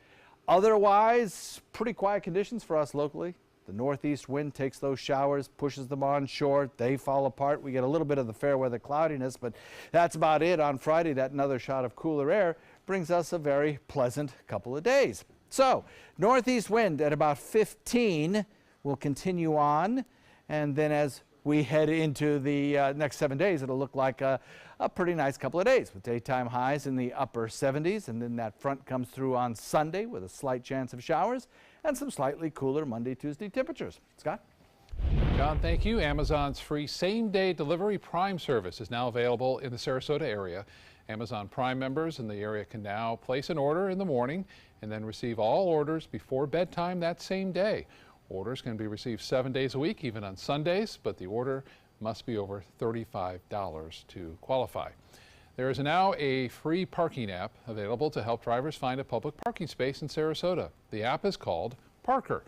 Otherwise, pretty quiet conditions for us locally. The northeast wind takes those showers, pushes them onshore. They fall apart. We get a little bit of the fair weather cloudiness, but that's about it. On Friday, that another shot of cooler air brings us a very pleasant couple of days. So, northeast wind at about 15 will continue on, and then as we head into the next 7 days, it'll look like a pretty nice couple of days with daytime highs in the upper 70s, and then that front comes through on Sunday with a slight chance of showers and some slightly cooler Monday, Tuesday temperatures. Scott? John, thank you. Amazon's free same-day delivery Prime service is now available in the Sarasota area. Amazon Prime members in the area can now place an order in the morning and then receive all orders before bedtime that same day. Orders can be received 7 days a week, even on Sundays, but the order must be over $35 to qualify. There is now a free parking app available to help drivers find a public parking space in Sarasota. The app is called Parker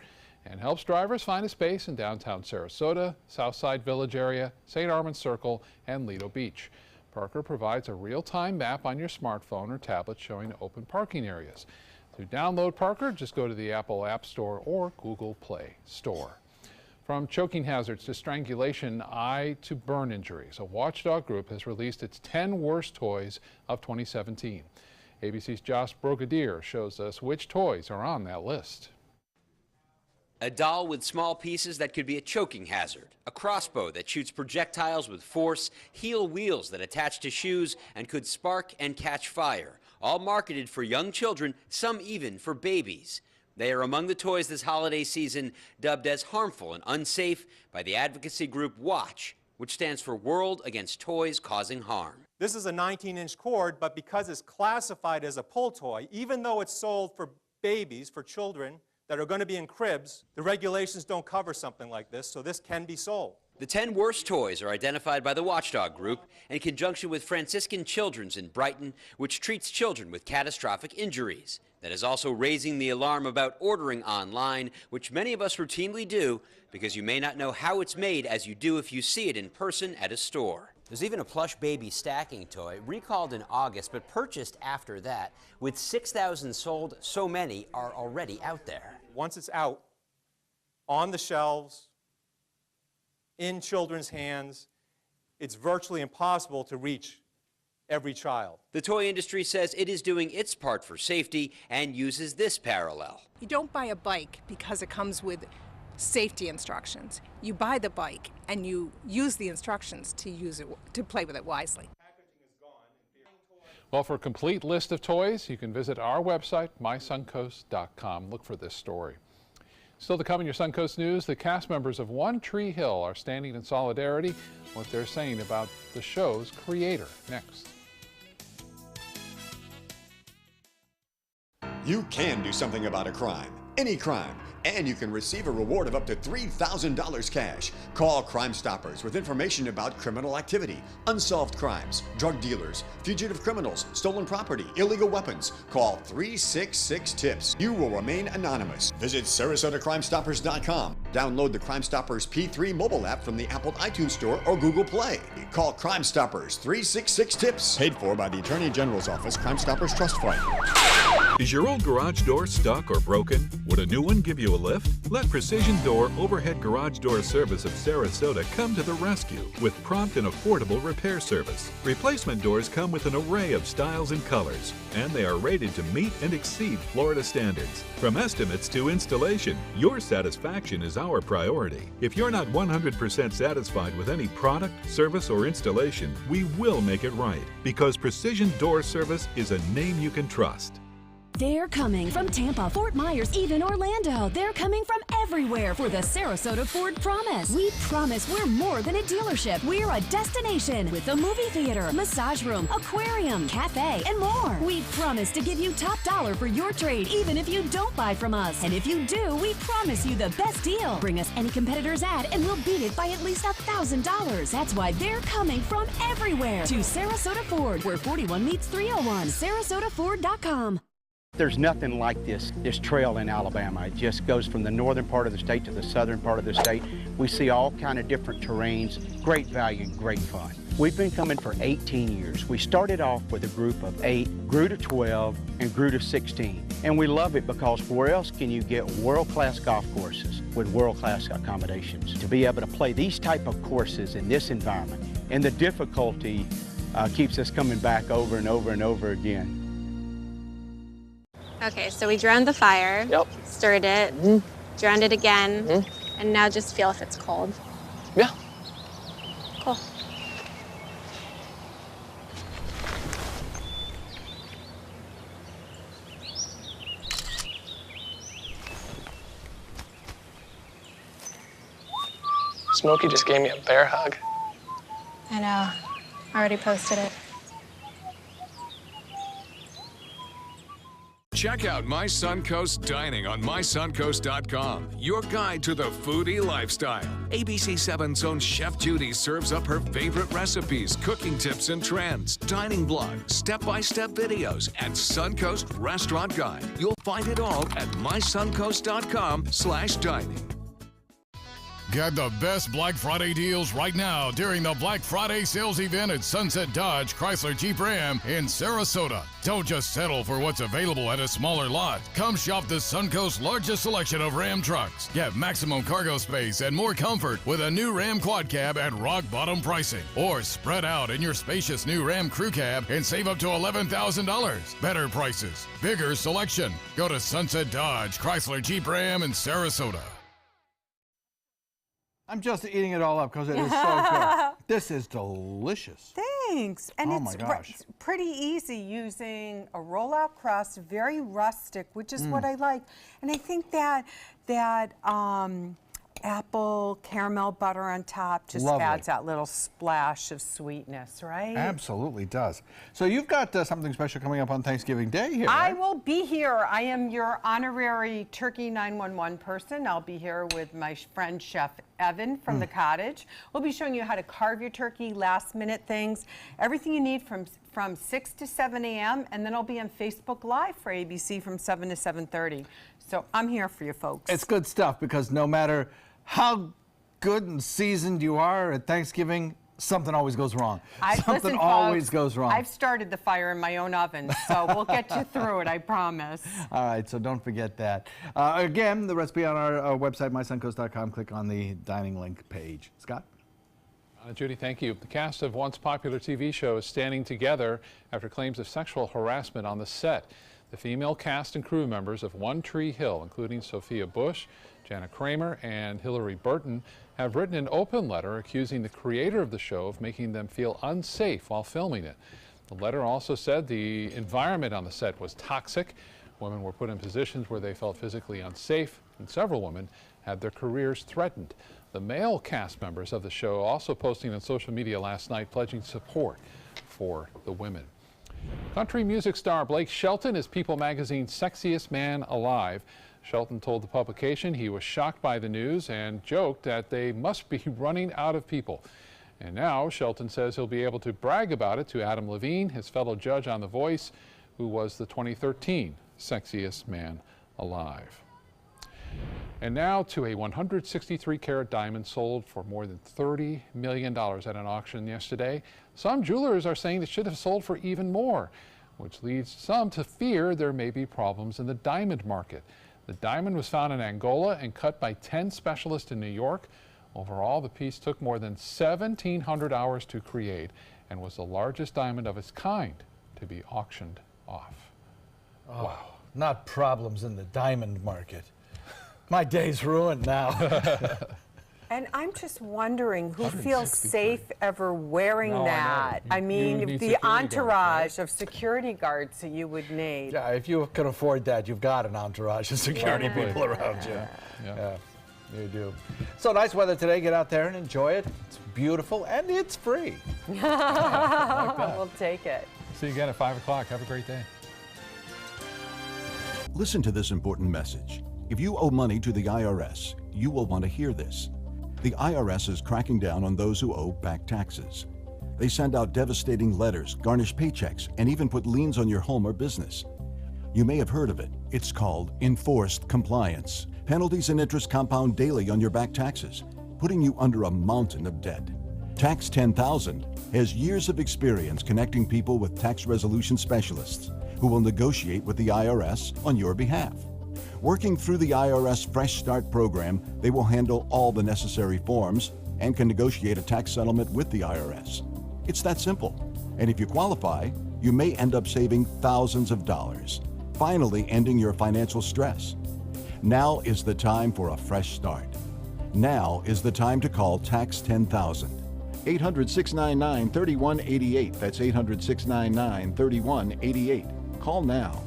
and helps drivers find a space in downtown Sarasota, Southside Village area, St. Armand Circle, and Lido Beach. Parker provides a real-time map on your smartphone or tablet showing open parking areas. To download Parker, just go to the Apple App Store or Google Play Store. From choking hazards to strangulation, eye to burn injuries, a watchdog group has released its 10 worst toys of 2017. ABC's Josh Brigadier shows us which toys are on that list. A doll with small pieces that could be a choking hazard, a crossbow that shoots projectiles with force, heel wheels that attach to shoes and could spark and catch fire, all marketed for young children, some even for babies. They are among the toys this holiday season dubbed as harmful and unsafe by the advocacy group WATCH, which stands for World Against Toys Causing Harm. This is a 19-inch cord, but because it's classified as a pull toy, even though it's sold for babies, for children that are going to be in cribs, the regulations don't cover something like this, so this can be sold. The 10 worst toys are identified by the Watchdog Group in conjunction with Franciscan Children's in Brighton, which treats children with catastrophic injuries. That is also raising the alarm about ordering online, which many of us routinely do because you may not know how it's made as you do if you see it in person at a store. There's even a plush baby stacking toy, recalled in August but purchased after that. With 6,000 sold, so many are already out there. Once it's out, on the shelves, in children's hands, it's virtually impossible to reach every child. The toy industry says it is doing its part for safety and uses this parallel. You don't buy a bike because it comes with safety instructions. You buy the bike and you use the instructions to use it, to play with it wisely. Well, for a complete list of toys, you can visit our website, mysuncoast.com. Look for this story. Still to come in your Suncoast News, the cast members of One Tree Hill are standing in solidarity, what they're saying about the show's creator. Next. You can do something about a crime, any crime, and you can receive a reward of up to $3,000 cash. Call Crime Stoppers with information about criminal activity, unsolved crimes, drug dealers, fugitive criminals, stolen property, illegal weapons. Call 366-TIPS. You will remain anonymous. Visit SarasotaCrimeStoppers.com. Download the Crime Stoppers P3 mobile app from the Apple iTunes Store or Google Play. Call Crime Stoppers 366-TIPS. Paid for by the Attorney General's Office, Crime Stoppers Trust Fund. Is your old garage door stuck or broken? Would a new one give you a lift? Let Precision Door Overhead Garage Door Service of Sarasota come to the rescue with prompt and affordable repair service. Replacement doors come with an array of styles and colors, and they are rated to meet and exceed Florida standards. From estimates to installation, your satisfaction is our priority. If you're not 100% satisfied with any product, service, or installation, we will make it right, because Precision Door Service is a name you can trust. They're coming from Tampa, Fort Myers, even Orlando. They're coming from everywhere for the Sarasota Ford Promise. We promise we're more than a dealership. We're a destination with a movie theater, massage room, aquarium, cafe, and more. We promise to give you top dollar for your trade, even if you don't buy from us. And if you do, we promise you the best deal. Bring us any competitor's ad and we'll beat it by at least $1,000. That's why they're coming from everywhere to Sarasota Ford, where 41 meets 301. SarasotaFord.com. There's nothing like this trail in Alabama. It just goes from the northern part of the state to the southern part of the state. We see all kind of different terrains, great value, great fun. We've been coming for 18 years. We started off with a group of 8, grew to 12, and grew to 16. And we love it because where else can you get world-class golf courses with world-class accommodations? To be able to play these type of courses in this environment, and the difficulty keeps us coming back over and over and over again. Okay, so we drowned the fire, stirred it, drowned it again, and now just feel if it's cold. Yeah. Cool. Smokey just gave me a bear hug. I know. I already posted it. Check out My Suncoast Dining on mysuncoast.com, your guide to the foodie lifestyle. ABC7's own Chef Judy serves up her favorite recipes, cooking tips and trends, dining blogs, step-by-step videos, and Suncoast Restaurant Guide. You'll find it all at mysuncoast.com/dining. Get the best Black Friday deals right now during the Black Friday sales event at Sunset Dodge Chrysler Jeep Ram in Sarasota. Don't just settle for what's available at a smaller lot. Come shop the Suncoast's largest selection of Ram trucks. Get maximum cargo space and more comfort with a new Ram Quad Cab at rock bottom pricing. Or spread out in your spacious new Ram Crew Cab and save up to $11,000. Better prices, bigger selection. Go to Sunset Dodge Chrysler Jeep Ram in Sarasota. I'm just eating it all up because it is so good. This is delicious. Thanks. And Oh it's my gosh. pretty easy using a roll-out crust, very rustic, which is what I like. And I think that apple caramel butter on top just Lovely. adds that little splash of sweetness, right? Absolutely does. So you've got something special coming up on Thanksgiving Day here, I right? will be here. I am your honorary Turkey 911 person. I'll be here with my friend Chef Evan from the cottage. We'll be showing you how to carve your turkey, last minute things, everything you need from 6 to 7 a.m. and then I'll be on Facebook Live for ABC from 7 to 7:30. So I'm here for you folks. It's good stuff because no matter how good and seasoned you are at Thanksgiving, something always goes wrong. Something always goes wrong. I've started the fire in my own oven, so we'll get you through it, I promise. All right, so don't forget that. Again, the recipe on our website, mysuncoast.com. Click on the dining link page. Scott? Judy, thank you. The cast of once popular TV show is standing together after claims of sexual harassment on the set. The female cast and crew members of One Tree Hill, including Sophia Bush, Jana Kramer, and Hillary Burton, have written an open letter accusing the creator of the show of making them feel unsafe while filming it. The letter also said the environment on the set was toxic. Women were put in positions where they felt physically unsafe, and several women had their careers threatened. The male cast members of the show also posting on social media last night pledging support for the women. Country music star Blake Shelton is People magazine's sexiest man alive. Shelton told the publication he was shocked by the news and joked that they must be running out of people. And now Shelton says he'll be able to brag about it to Adam Levine, his fellow judge on The Voice, who was the 2013 sexiest man alive. And now to a 163-carat diamond sold for more than $30 million at an auction yesterday. Some jewelers are saying it should have sold for even more, which leads some to fear there may be problems in the diamond market. The diamond was found in Angola and cut by 10 specialists in New York. Overall, the piece took more than 1,700 hours to create and was the largest diamond of its kind to be auctioned off. Oh, wow. Not problems in the diamond market. My day's ruined now. And I'm just wondering who feels safe ever wearing that. I mean, the entourage of security guards that you would need. Yeah, if you can afford that, you've got an entourage of security people around you. Yeah, you do. So nice weather today. Get out there and enjoy it. It's beautiful and it's free. We'll take it. See you again at 5 o'clock. Have a great day. Listen to this important message. If you owe money to the IRS, you will want to hear this. The IRS is cracking down on those who owe back taxes. They send out devastating letters, garnish paychecks, and even put liens on your home or business. You may have heard of it. It's called enforced compliance. Penalties and interest compound daily on your back taxes, putting you under a mountain of debt. Tax 10,000 has years of experience connecting people with tax resolution specialists who will negotiate with the IRS on your behalf. Working through the IRS Fresh Start program, they will handle all the necessary forms and can negotiate a tax settlement with the IRS. It's that simple. And if you qualify, you may end up saving thousands of dollars, finally ending your financial stress. Now is the time for a fresh start. Now is the time to call Tax 10,000. 800-699-3188. That's 800-699-3188. Call now.